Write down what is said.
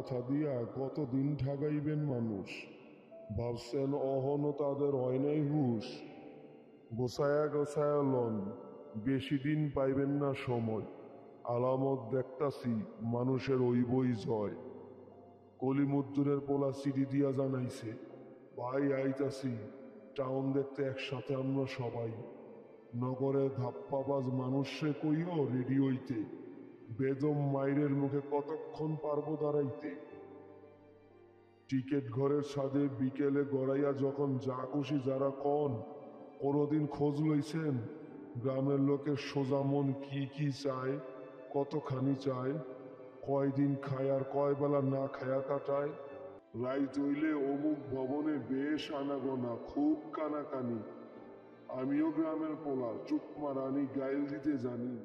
মাথা দিয়া কতদিন ঠাগাইবেন মানুষ? ভাবছেন অহনো তাদের হয় নাই হুশ? গোছায়া গোছায়া লন, বেশি দিন পাইবেন না সময়। আলামত দেখতাছি মানুষের ওইবই জয়। কলিমুদ্দিনের পোলা চিঠি দিয়া জানাইছে, ভাই আইতাছি, টাউন দেখতে একসাথে আমরা সবাই। নগরে ধাপ্পাবাজ মানুষে কইও রেডি হইতে, বেদম মাইরের মুখে কতক্ষণ পারবো দাঁড়াইতে। টিকেট ঘরের ছাদে বিকেলে গড়াইয়া যখন যা খুশি যারা কন, কোনোদিন খোঁজ লইছেন গ্রামের লোকের সোজা মন কি কি চায়, কতখানি চায়, কয়দিন খায় আর কয় বেলা না খায়া কাটায়? রাইত হইলে অমুক ভবনে বেশ আনাগোনা, খুব কানাকানি। আমিও গ্রামের পোলা, চুপ মারানি গাইল দিতে জানি।